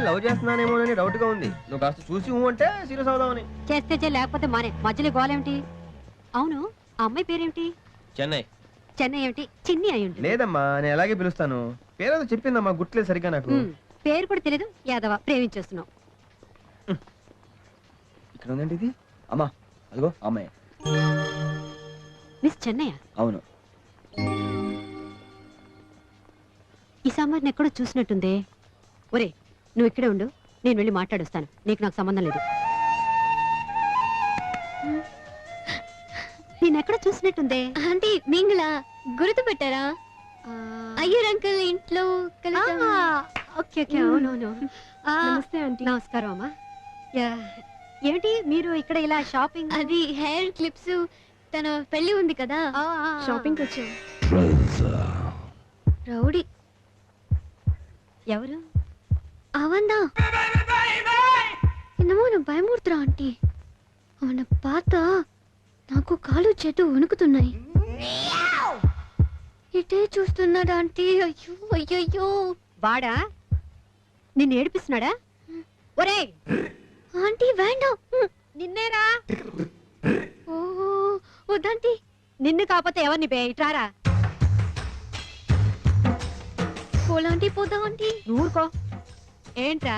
Love చేస్తున్నానేమోనని doubt గా ఉంది. నువ్వు కాస్త చూసి అంటే సీరియస్ అవుదామని. చేస్తే లేకపోతే మానే. మధ్యలో గోలేమిటి? అవును, ఆ అమ్మాయి పేరేమిటి? చెన్నై. చెన్నై ఏమిటి? చిన్ని అయి ఉంటుంది. లేదమ్మా, నేను అలాగే పిలుస్తాను. పేరేదో చెప్పిందమ్మా, గుర్తులేదు సరిగ్గా నాకు. పేరు కూడా తెలియదు. యాదవ ప్రేమించేస్తున్నావు. ఇక్కడ ఉందండి ఇది. అమ్మా అదిగో అమ్మాయి. మిస్ చెన్నయ్య? అవును. ఈ సాంబార్ని ఎక్కడో చూసినట్టుందే. ఒరే, నువ్వు ఇక్కడే ఉండు, నేను వెళ్ళి మాట్లాడొస్తాను. నీకు నాకు సంబంధం లేదు. నేను ఎక్కడ చూసినట్టుందే. ఆంటీ మింగళ గుర్తు పెట్టారా? అయ్యూర్ అంకుల్ ఇంట్లో. ఓకే ఓకే, అవునవును. నమస్తే ఆంటీ. నమస్కారం అమ్మా. ఏమిటి మీరు ఇక్కడ ఇలా షాపింగ్? అది హెయిర్ క్లిప్స్. తన పెళ్లి ఉంది కదా, షాపింగ్ వచ్చాం. రౌడీ. ఎవరు? అవందా என்னமோ భయమూర్తురా ఆంటీ. అవన పాత నాకు కాలు చేతు వణుకుతున్నాయి. ఇటే చూస్తున్నాడు ఆంటీ. అయ్యో అయ్యయ్యో. వాడా నిన్ను ఏడిపిస్తున్నాడా? ఒరే ఆంటీ వేండా. నిన్నేరా. ఓహో వద్దంటీ. నిన్ను కాకపోతే ఎవరిని బే? ఇట్రారా. పోలాంటి పోదా ఆంటీ. ఊరుకో. ఏంట్రా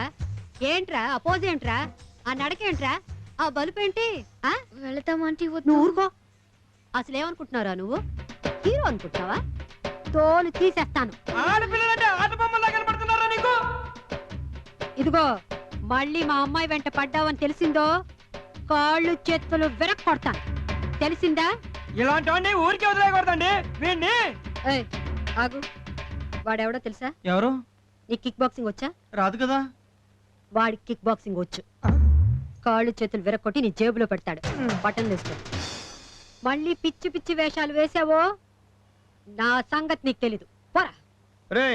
ఏంట్రా అపోజ్ ఏంట్రా? ఆ నడకేంట్రా? ఆ బలుపేంటి? వెళతాం ఆంటీ. నువ్వు ఊరుకో. అసలు ఏమనుకుంటున్నారా నువ్వు? హీరో అనుకుంటున్నావా? తోలు తీసేస్తాను. ఇదిగో మళ్ళీ మా అమ్మాయి వెంట పడ్డావని తెలిసిందో కాళ్ళు చేతులు వెనక్కి కొడతాను. తెలిసిందా? ఇలాంటి ఊరికే వదిలేకూడదండి. ఆగు. వాడెవడో తెలుసా? ఎవరు? నీ కిక్ బాక్సింగ్ వచ్చా? రాదు కదా. వాడికి కిక్ బాక్సింగ్ వచ్చు. కాళ్ళు చేతులు విరక్కొట్టి నీ జేబులో పెడతాడు. బటన్ వేసుకో. మళ్ళీ పిచ్చి పిచ్చి వేషాలు వేసావో నా సంగతి నీకు తెలీదు. పోరా. రే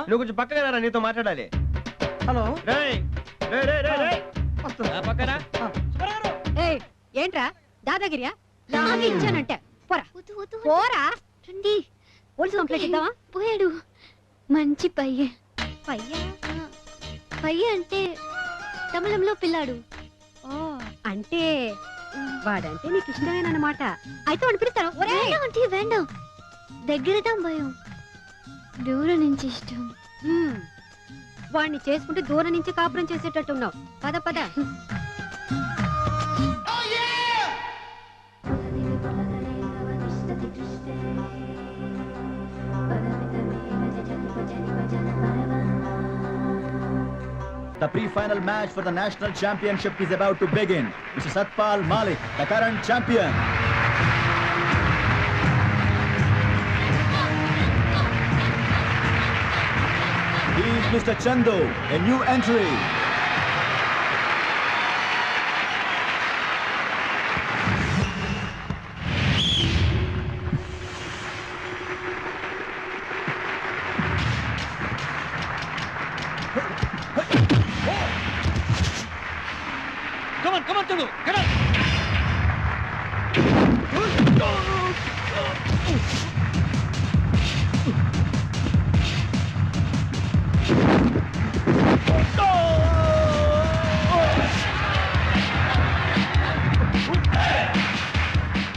నువ్వు కొంచెం పక్కగా రా, నీతో మాట్లాడాలి. హలో. ఏంట్రా దాదాగిరియా? లాగి ఇచ్చానంటే పోరా. పోరా. రండి. పోలీసు కంప్లైంట్ ఇద్దామా? పోయాడు. మంచి పయ్యే. పయ్య అంటే తమిళంలో పిల్లాడు. అంటే వాడంటే నీకు ఇష్టమేనమాట. అయితే వాడిని పిలుస్తాను. ఆంటీ వేండా. దగ్గరదా భయం, దూరం నుంచి ఇష్టం. వాడిని చేసుకుంటే దూరం నుంచి కాపురం చేసేటట్టున్నావు. పద పద. The pre-final match for the national championship is about to begin. Mr. Satpal Malik, the current champion. He is Mr. Chandu, a new entry. Come on, Chandu. Get up.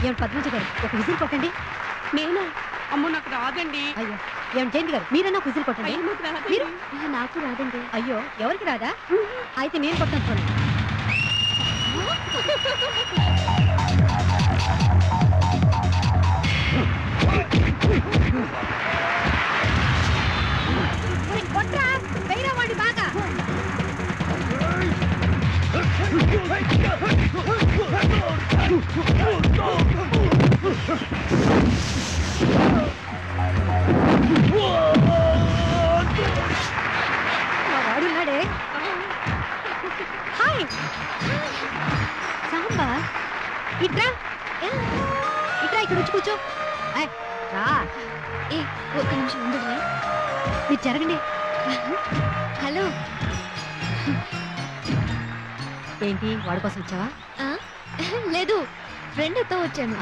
ఏం పద్మజ గారు ఒక విజిల్ కొట్టండి. నేనా? అమ్మో నాకు రాదండి. అయ్యో ఏం జయంతి గారు మీరన్నా ఒక విజిల్ కొట్టండి. మీరు? నాకు రాదండి. అయ్యో ఎవరికి రాదా? అయితే నేను కొట్టను చూడండి. కొట్రా, వేరే వాడి బాగా. వాడున్నాడే. హాయ్ సాంబా, ఇట్రా ఇట్రా, ఇక్కడ వచ్చి కూర్చో. రా. ఒక నిమిషం ఉండదులే. మీరు జరగండి. హలో. ఏంటి వాడి కోసం వచ్చావా? లేదు, ఫ్రెండ్తో వచ్చాను.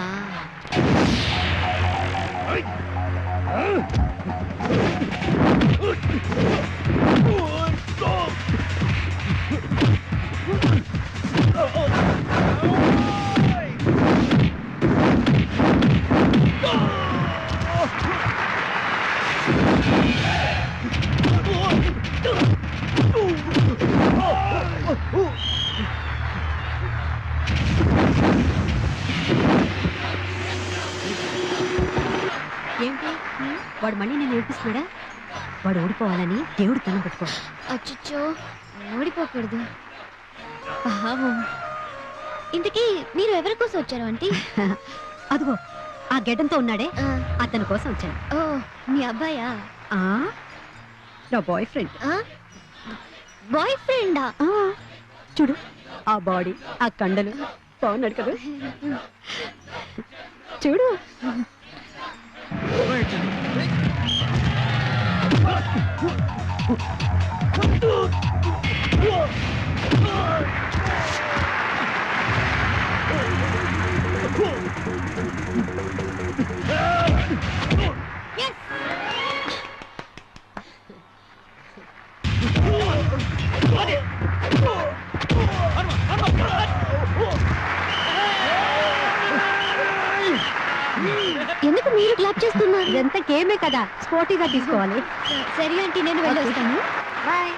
వాడు మళ్ళీ నేను ఏడిపిస్తున్నాడా? వాడు ఓడిపోవాలని దేవుడు తనం పెట్టుకో. అచ్చచ్చో ఓడిపోకూడదు పావం. ఇంతకీ మీరు ఎవరి కోసం వచ్చారు ఆంటీ? అదిగో ఆ గెడ్డంతో ఉన్నాడే, ఆ, అతని కోసం వచ్చాను. ఓ మీ అబ్బాయా? ఆ, నా బాయ్ ఫ్రెండ్. బాయ్ ఫ్రెండా? చూడు ఆ బాడీ, ఆ కండలు, బాగున్నాడు కదా. చూడు ఎందుకు మీరు క్లాప్ చేస్తున్నారు? ఇదంతా గేమే కదా, స్పోర్టీగా తీసుకోవాలి. సరే ఆంటీ, నేను వెళ్ళొస్తాను. బాయ్.